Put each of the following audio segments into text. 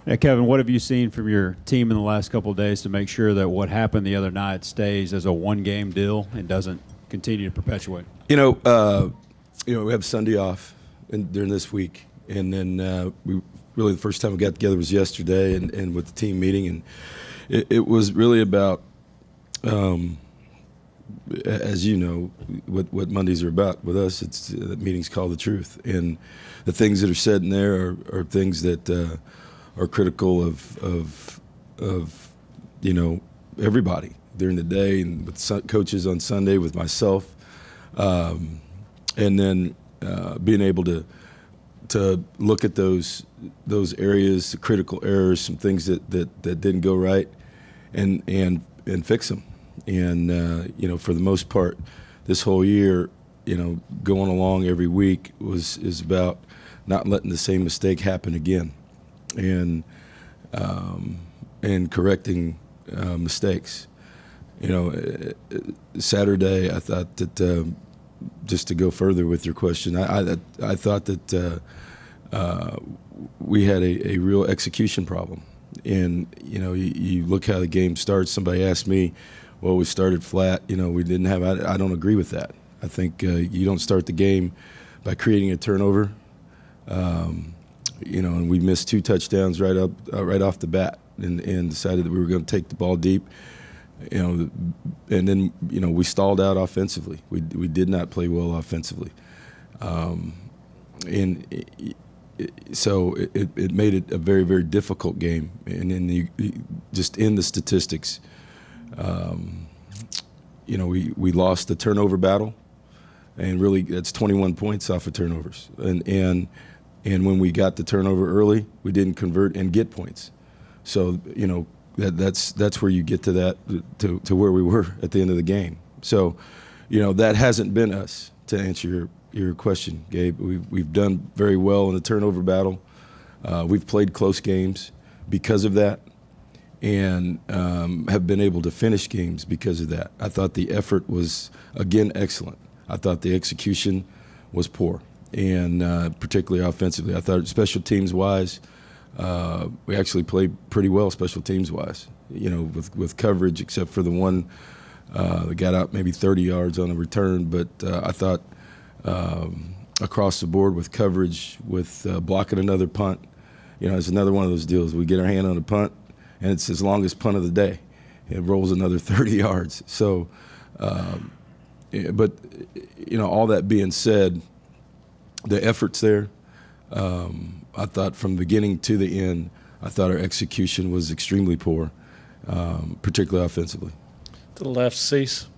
Now, Kevin, what have you seen from your team in the last couple of days to make sure that what happened the other night stays as a one-game deal and doesn't continue to perpetuate? We have Sunday off during this week, and then we really the first time we got together was yesterday, and with the team meeting, and it was really about, as you know, what Mondays are about with us. It's that meeting's called The Truth, and the things that are said in there are things that are critical of everybody during the day, and with coaches on Sunday, with myself, and then being able to look at those areas, the critical errors, some things that didn't go right, and fix them. And for the most part, this whole year, going along every week is about not letting the same mistake happen again, and correcting mistakes. Saturday, I thought that just to go further with your question, I thought that we had a real execution problem. And you look how the game starts. Somebody asked me, well, we started flat. We didn't have. I don't agree with that. I think you don't start the game by creating a turnover. And we missed 2 touchdowns right off the bat, and decided that we were going to take the ball deep. And then we stalled out offensively. We did not play well offensively, so it made it a very, very difficult game. And then just in the statistics, we lost the turnover battle, and really that's 21 points off of turnovers. And when we got the turnover early, we didn't convert and get points. So that's where you get to that to where we were at the end of the game. So that hasn't been us, to answer your question, Gabe. We've done very well in the turnover battle. We've played close games because of that, and have been able to finish games because of that. I thought the effort was, again, excellent. I thought the execution was poor, and particularly offensively. I thought special teams-wise, we actually played pretty well special teams-wise, with coverage, except for the one that got out maybe 30 yards on a return. But I thought across the board with coverage, with blocking another punt, it's another one of those deals. We get our hand on a punt, and it's his longest punt of the day. It rolls another 30 yards. So, but all that being said, the effort's there. I thought from beginning to the end, I thought our execution was extremely poor, particularly offensively. To the left, Cease.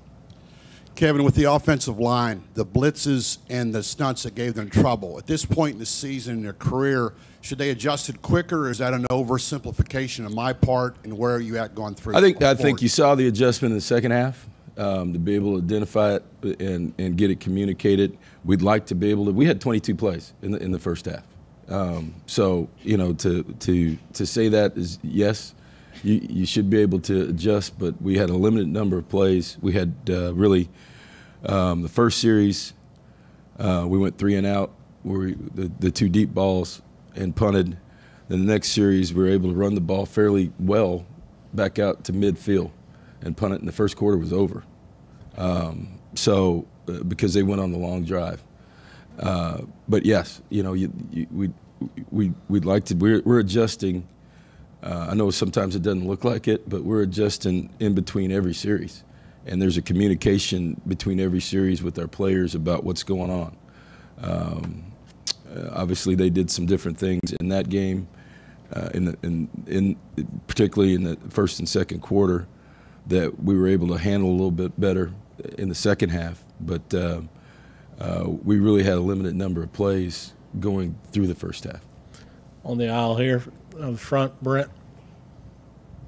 Kevin, with the offensive line, the blitzes and the stunts that gave them trouble, at this point in the season in their career, should they adjust it quicker, or is that an oversimplification on my part, and where are you at going through? I think you saw the adjustment in the second half, to be able to identify it and get it communicated. We'd like to be able to. We had 22 plays in the first half. So to say that is yes, you should be able to adjust, but we had a limited number of plays. We had really the first series we went 3 and out, where the 2 deep balls and punted. Then the next series we were able to run the ball fairly well back out to midfield and punt it, and the first quarter was over. Because they went on the long drive. But yes, we'd like to. We're adjusting. I know sometimes it doesn't look like it, but we're adjusting in between every series, and there's a communication between every series with our players about what's going on. Obviously, they did some different things in that game, particularly in the first and second quarter, that we were able to handle a little bit better in the second half. But we really had a limited number of plays going through the first half. On the aisle here, up front, Brent.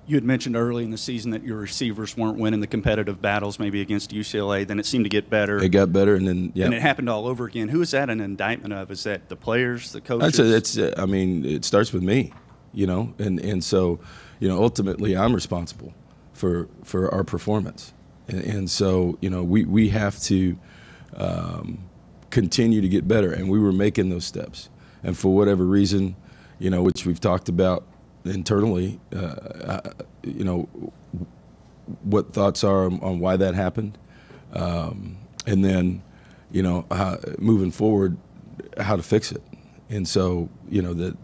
You had mentioned early in the season that your receivers weren't winning the competitive battles, maybe against UCLA. Then it seemed to get better. It got better, and then and it happened all over again. Who is that an indictment of? Is that the players, the coaches? It starts with me, and so, ultimately I'm responsible for our performance, and so we have to continue to get better, and we were making those steps, and for whatever reason, which we've talked about internally, what thoughts are on why that happened, and then, moving forward, how to fix it. And so,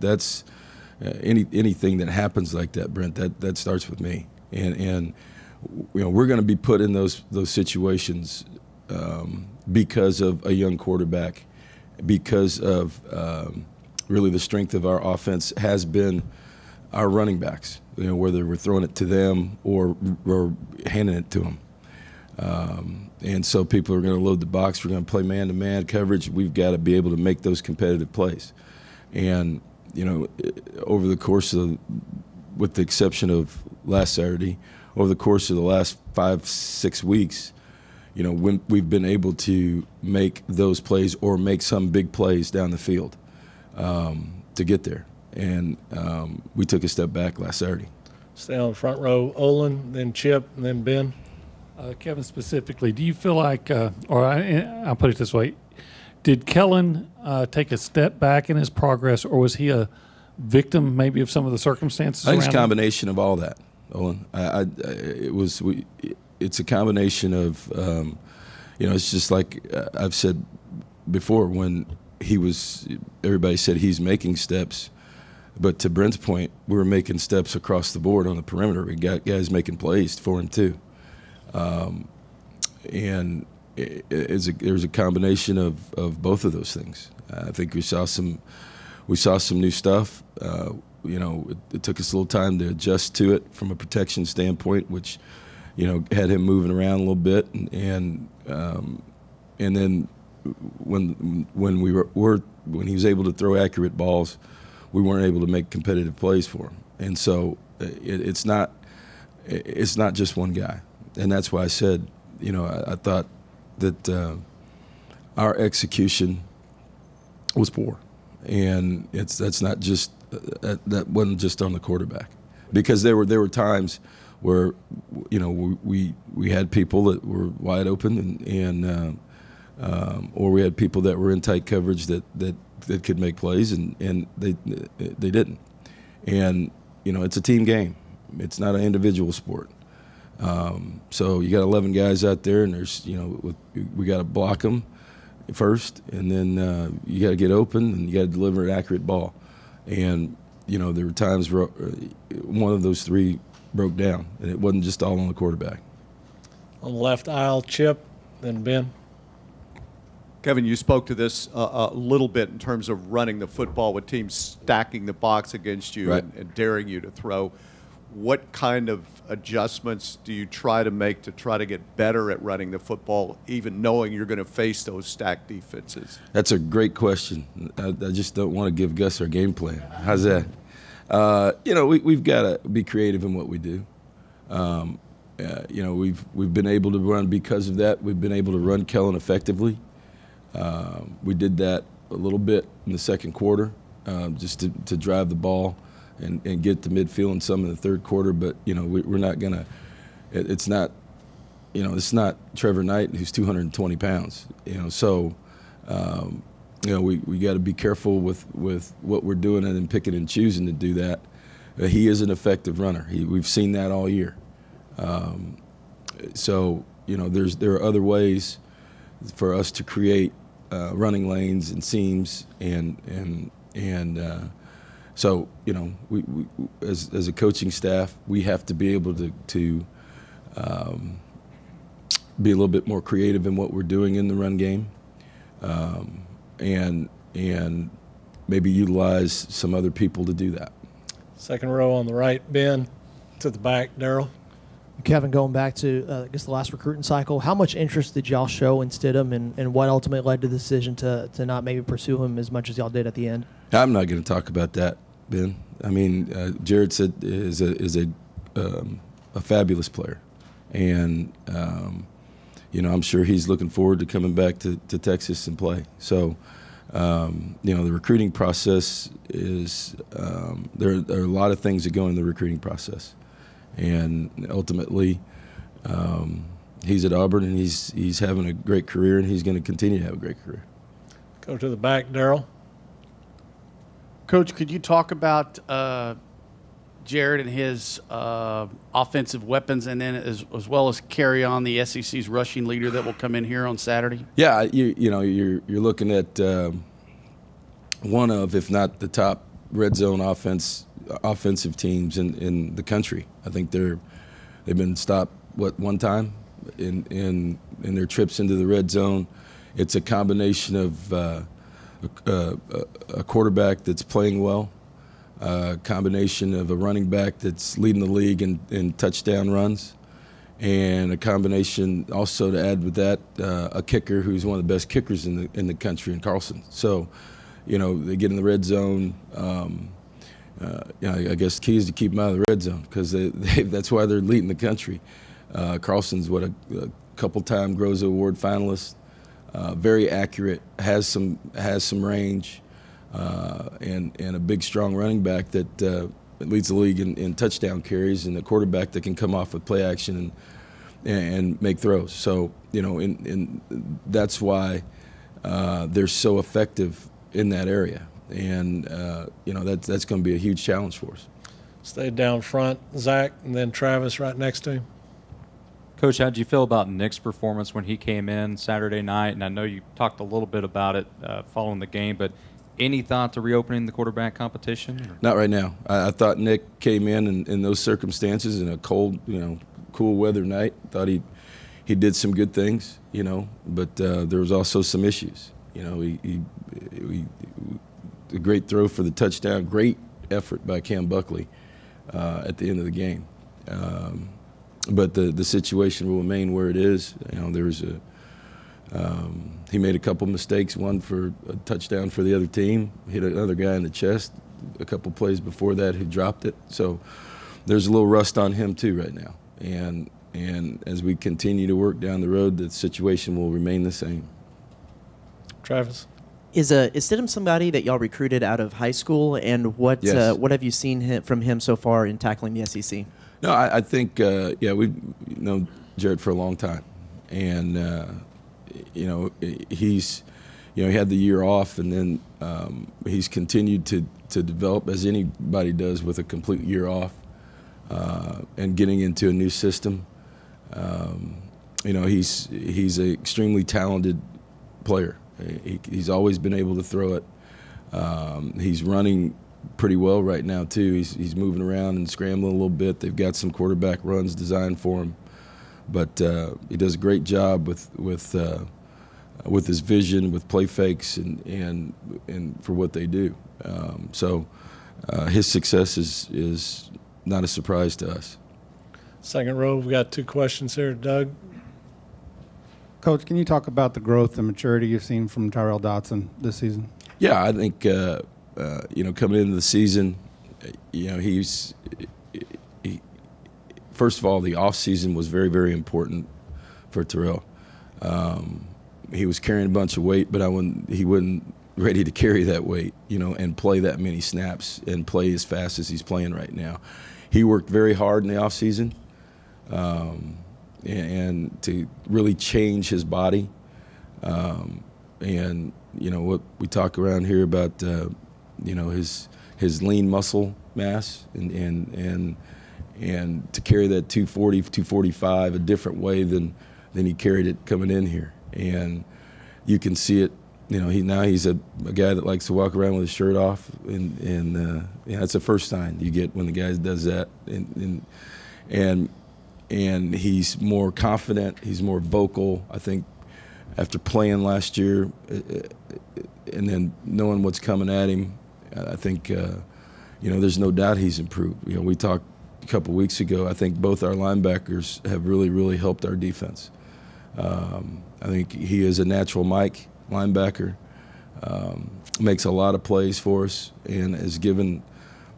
that's anything that happens like that, Brent. That starts with me, and we're going to be put in those situations because of a young quarterback, because of really the strength of our offense has been our running backs. Whether we're throwing it to them or handing it to them. And so people are going to load the box. We're going to play man-to-man coverage. We've got to be able to make those competitive plays. And, over the course of, with the exception of last Saturday, over the course of the last 5-6 weeks, when we've been able to make those plays or make some big plays down the field to get there. And we took a step back last Saturday. Stay on the front row. Olin, then Chip, and then Ben. Kevin, specifically, do you feel like, I'll put it this way, did Kellen take a step back in his progress, or was he a victim maybe of some of the circumstances I think around it's a combination of all that, Olin. It's a combination of, it's just like I've said before, when everybody said he's making steps. But to Brent's point, we were making steps across the board on the perimeter. We got guys making plays for him too, and there's a combination of both of those things. I think we saw some new stuff. It took us a little time to adjust to it from a protection standpoint, which had him moving around a little bit, and then when he was able to throw accurate balls, we weren't able to make competitive plays for him. And so it's not just one guy. And that's why I said, I thought that our execution was poor. And that's not just that wasn't just on the quarterback. Because there were times where we had people that were wide open and or we had people that were in tight coverage that could make plays, and they didn't. And it's a team game. It's not an individual sport. So you got 11 guys out there, and there's we got to block them first, and then you got to get open, and you got to deliver an accurate ball. And there were times where one of those three broke down, and it wasn't just all on the quarterback. On the left aisle, Chip, then Ben. Kevin, you spoke to this a little bit in terms of running the football with teams stacking the box against you, right, and daring you to throw. What kind of adjustments do you try to make to try to get better at running the football, even knowing you're going to face those stacked defenses? That's a great question. I just don't want to give Gus our game plan. How's that? We've got to be creative in what we do. We've been able to run because of that. We've been able to run Kellen effectively. We did that a little bit in the second quarter, just to drive the ball and get to midfield and some in the third quarter. But we're not gonna. It's not Trevor Knight, who's 220 pounds. So we got to be careful with what we're doing and then picking and choosing to do that. He is an effective runner. We've seen that all year. So there are other ways for us to create running lanes and seams, and so we as a coaching staff, we have to be able to be a little bit more creative in what we're doing in the run game, and maybe utilize some other people to do that. Second row on the right, Ben. To the back, Daryl. Kevin, going back to I guess the last recruiting cycle, how much interest did y'all show in Stidham, and what ultimately led to the decision to not maybe pursue him as much as y'all did at the end? I'm not going to talk about that, Ben. I mean, Jared said is a fabulous player, and I'm sure he's looking forward to coming back to Texas and play. So, the recruiting process is there are a lot of things that go in the recruiting process. And ultimately, he's at Auburn, and he's having a great career, and he's going to continue to have a great career. Go to the back, Daryl. Coach, could you talk about Jared and his offensive weapons, and then as well as carry on the SEC's rushing leader that will come in here on Saturday? Yeah, you're looking at one of, if not the top red zone offensive teams in the country. I think they've been stopped one time in their trips into the red zone. It's a combination of a quarterback that's playing well, a combination of a running back that's leading the league in touchdown runs, and a combination also to add with that a kicker who's one of the best kickers in the country in Carlson. So, they get in the red zone. I guess the key is to keep them out of the red zone because that's why they're leading the country. Carlson's a couple-time Groza Award finalist, very accurate, has some range, and a big, strong running back that leads the league in touchdown carries, and a quarterback that can come off with play action and make throws. So, that's why they're so effective in that area. And, that's going to be a huge challenge for us. Stay down front, Zach, and then Travis right next to him. Coach, how did you feel about Nick's performance when he came in Saturday night? And I know you talked a little bit about it following the game, but any thought to reopening the quarterback competition? Or? Not right now. I thought Nick came in those circumstances in a cold, cool weather night. Thought he did some good things, but there was also some issues. A great throw for the touchdown, great effort by Cam Buckley at the end of the game. But the situation will remain where it is. There was he made a couple mistakes, one for a touchdown for the other team, hit another guy in the chest a couple plays before that who dropped it. So there's a little rust on him too right now. And as we continue to work down the road, the situation will remain the same. Travis? Is Stidham somebody that y'all recruited out of high school, and what have you seen from him so far in tackling the SEC? No, I think we've known Jared for a long time, and he's he had the year off, and then he's continued to develop as anybody does with a complete year off, and getting into a new system. He's an extremely talented player. He's always been able to throw it. He's running pretty well right now too. He's moving around and scrambling a little bit. They've got some quarterback runs designed for him, but he does a great job with his vision, with play fakes, and for what they do. So his success is not a surprise to us. Second row, we've got two questions here. Doug? Coach, can you talk about the growth and maturity you've seen from Tyrell Dotson this season? Yeah, I think coming into the season, first of all, the off season was very, very important for Tyrell. He was carrying a bunch of weight, but he wasn't ready to carry that weight, and play that many snaps and play as fast as he's playing right now. He worked very hard in the off season. And to really change his body, and what we talk around here about, his lean muscle mass, and to carry that 240, 245 a different way than he carried it coming in here, and you can see it. He's a guy that likes to walk around with his shirt off, and that's the first sign you get when the guy does that, and he's more confident, he's more vocal. I think after playing last year and then knowing what's coming at him, I think, there's no doubt he's improved. We talked a couple weeks ago, I think both our linebackers have really, really helped our defense. I think he is a natural Mike linebacker, makes a lot of plays for us, and has given,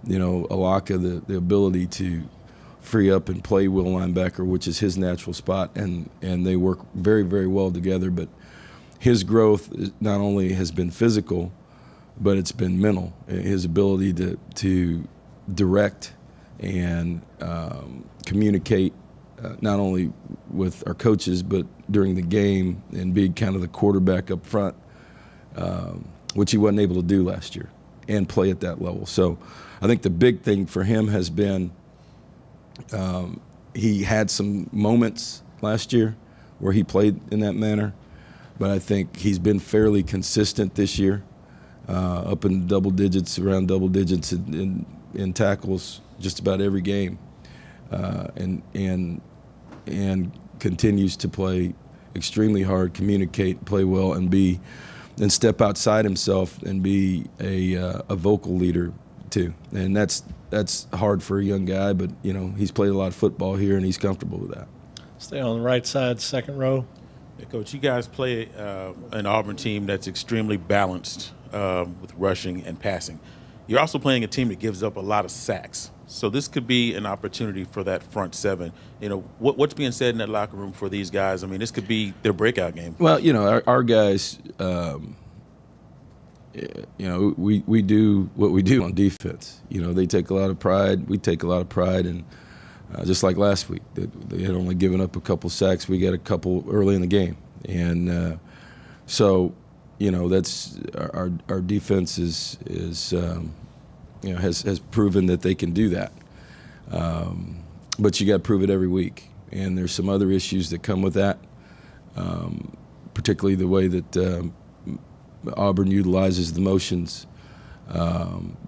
Alaka the ability to free up and play will linebacker, which is his natural spot, and they work very, very well together. But his growth not only has been physical, but it's been mental. His ability to direct and communicate, not only with our coaches, but during the game, and be kind of the quarterback up front, which he wasn't able to do last year. and play at that level. So I think the big thing for him has been he had some moments last year where he played in that manner, but I think he's been fairly consistent this year, up in double digits, around double digits in tackles just about every game, and continues to play extremely hard, communicate, play well, and step outside himself and be a vocal leader too. And that's hard for a young guy, but he's played a lot of football here and he's comfortable with that. Stay on the right side, second row. Yeah, Coach, you guys play an Auburn team that's extremely balanced with rushing and passing. You're also playing a team that gives up a lot of sacks. So this could be an opportunity for that front seven. What's being said in that locker room for these guys? I mean, this could be their breakout game. Well, our guys, we do what we do on defense. They take a lot of pride. We take a lot of pride. And just like last week, they had only given up a couple sacks. We got a couple early in the game. And so, that's our defense has proven that they can do that. But you got to prove it every week. And there's some other issues that come with that, particularly the way that Auburn utilizes the motions,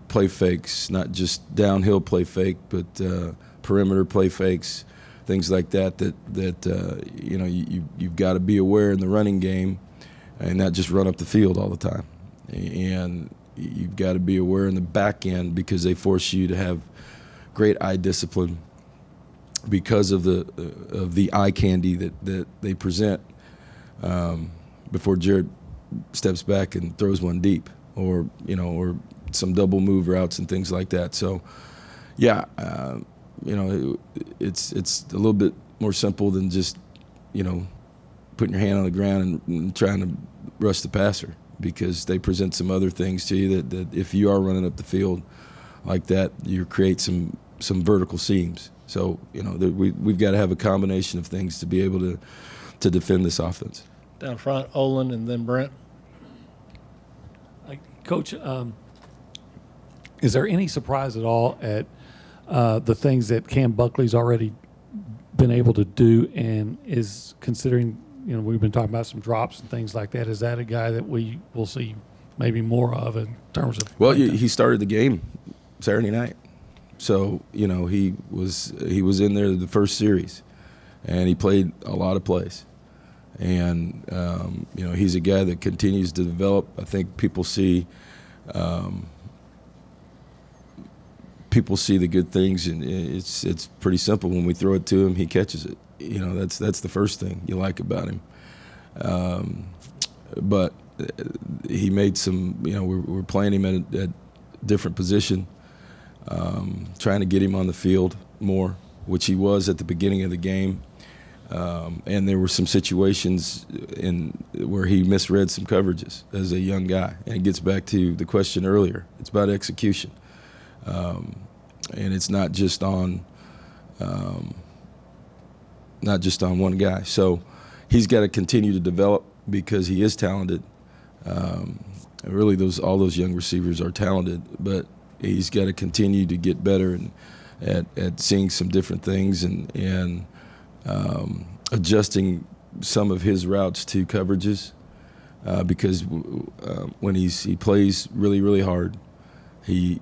play fakes, not just downhill play fake, but perimeter play fakes, things like that you've got to be aware in the running game and not just run up the field all the time. And you've got to be aware in the back end because they force you to have great eye discipline because of the eye candy that they present before Jared steps back and throws one deep, or some double move routes and things like that. So, yeah, it's a little bit more simple than just putting your hand on the ground and trying to rush the passer, because they present some other things to you that if you are running up the field like that, you create some vertical seams. So we've got to have a combination of things to be able to defend this offense. Down front, Olin and then Brent. Coach, is there any surprise at all at the things that Cam Buckley's already been able to do, and is considering, we've been talking about some drops and things like that. Is that a guy that we will see maybe more of in terms of? Well, he started the game Saturday night, so he was in there the first series, and he played a lot of plays. And, he's a guy that continues to develop. I think people see the good things, and it's pretty simple. When we throw it to him, he catches it. That's the first thing you like about him. But he made some, we're playing him at a different position, trying to get him on the field more, which he was at the beginning of the game. And there were some situations where he misread some coverages as a young guy. And it gets back to the question earlier. It's about execution. And it's not just on one guy. So he's got to continue to develop because he is talented. Really, all those young receivers are talented, but he's got to continue to get better at seeing some different things and adjusting some of his routes to coverages, because when he plays really, really hard, he's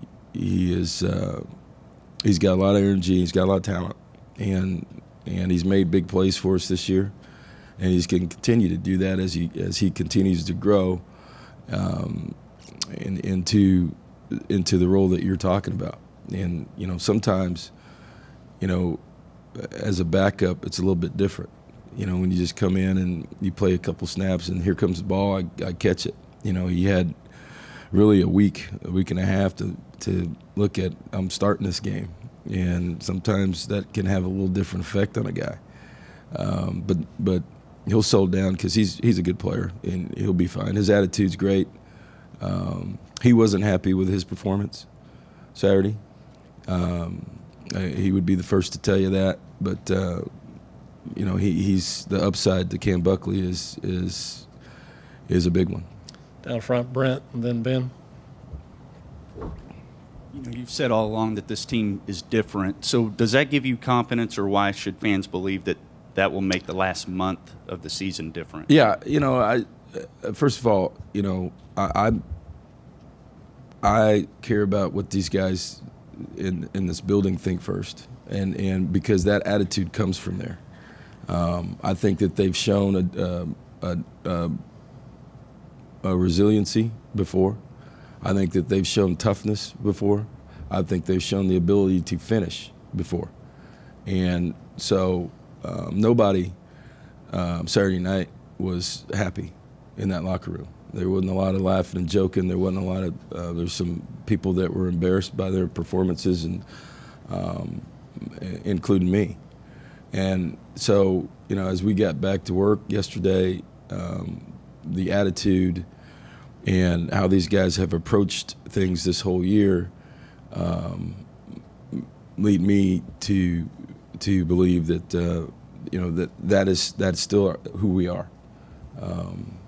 got a lot of energy, he's got a lot of talent, and he's made big plays for us this year, and he's going to continue to do that as he continues to grow into the role that you're talking about. And sometimes as a backup, it's a little bit different. When you just come in and you play a couple snaps and here comes the ball, I catch it. He had really a week and a half to look at, I'm starting this game. And sometimes that can have a little different effect on a guy. But he'll settle down because he's a good player and he'll be fine. His attitude's great. He wasn't happy with his performance Saturday. He would be the first to tell you that, but he's the upside to Cam Buckley is a big one. Down front, Brent, and then Ben. You know, you've said all along that this team is different. So does that give you confidence, or why should fans believe that that will make the last month of the season different? Yeah, you know, first of all, you know, I care about what these guys in this building think first, and because that attitude comes from there. I think that they've shown a resiliency before. I think that they've shown toughness before. I think they've shown the ability to finish before. And so nobody Saturday night was happy in that locker room. There wasn't a lot of laughing and joking. There wasn't a lot of there's some people that were embarrassed by their performances, and including me. And so, you know, as we got back to work yesterday, the attitude and how these guys have approached things this whole year lead me to believe that you know, that's still who we are,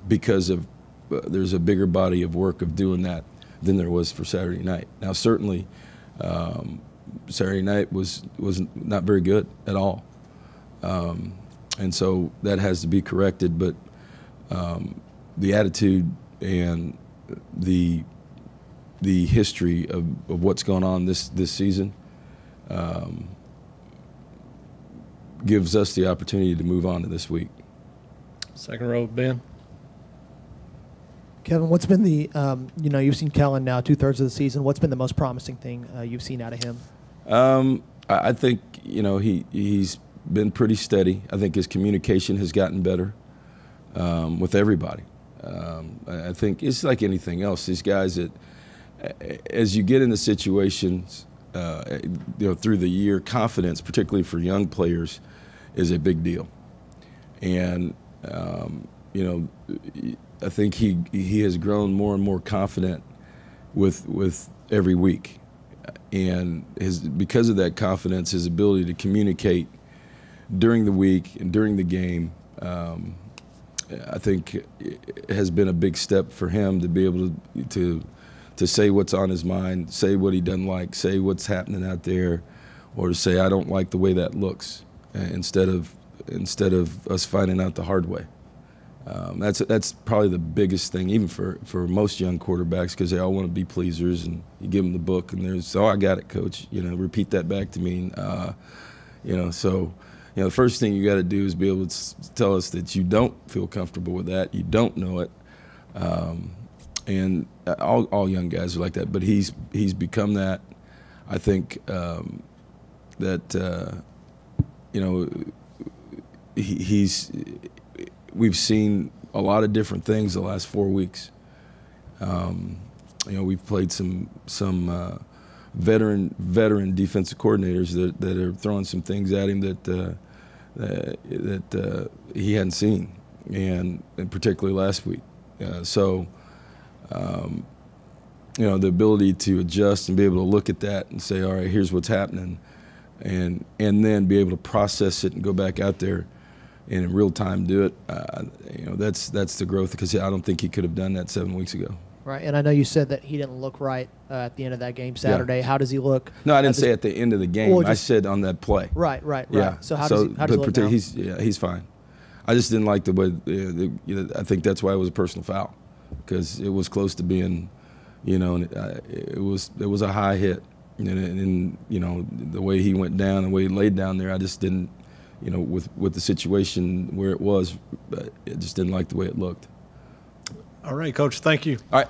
because of there's a bigger body of work of doing that than there was for Saturday night. Now, certainly, Saturday night was not very good at all, and so that has to be corrected. But the attitude and the history of what's going on this season gives us the opportunity to move on to this week. Second row, Ben. Kevin, what's been the, you know, you've seen Kellen now 2/3 of the season. What's been the most promising thing you've seen out of him? I think, you know, he's been pretty steady. I think his communication has gotten better with everybody. I think it's like anything else. These guys that, as you get into situations, you know, through the year, confidence, particularly for young players, is a big deal. And you know, I think he has grown more and more confident with every week, and because of that confidence, his ability to communicate during the week and during the game, I think it has been a big step for him to be able to say what's on his mind, say what he doesn't like, say what's happening out there, or to say I don't like the way that looks, instead of us finding out the hard way. That's probably the biggest thing, even for most young quarterbacks, because they all want to be pleasers, and you give them the book and there's, oh, I got it, coach. You know, repeat that back to me. You know, so you know, the first thing you got to do is be able to tell us that you don't feel comfortable with that, you don't know it, and all young guys are like that. But he's become that. I think that you know, we've seen a lot of different things the last 4 weeks. You know, we've played some veteran defensive coordinators that are throwing some things at him that he hadn't seen, and particularly last week. So you know, the ability to adjust and be able to look at that and say, all right, here's what's happening, and then be able to process it and go back out there and in real time do it. You know, that's the growth, because I don't think he could have done that 7 weeks ago. Right, and I know you said that he didn't look right at the end of that game Saturday. Yeah. How does he look? No, I didn't say at the end of the game. Well, I said on that play. Right. Yeah. So how does he look now? He's fine. I just didn't like the way. You know, I think that's why it was a personal foul, because it was close to being, you know, it was a high hit, and you know, the way he went down, the way he laid down there, I just didn't, you know, with the situation where it was, I just didn't like the way it looked. All right, Coach. Thank you. All right.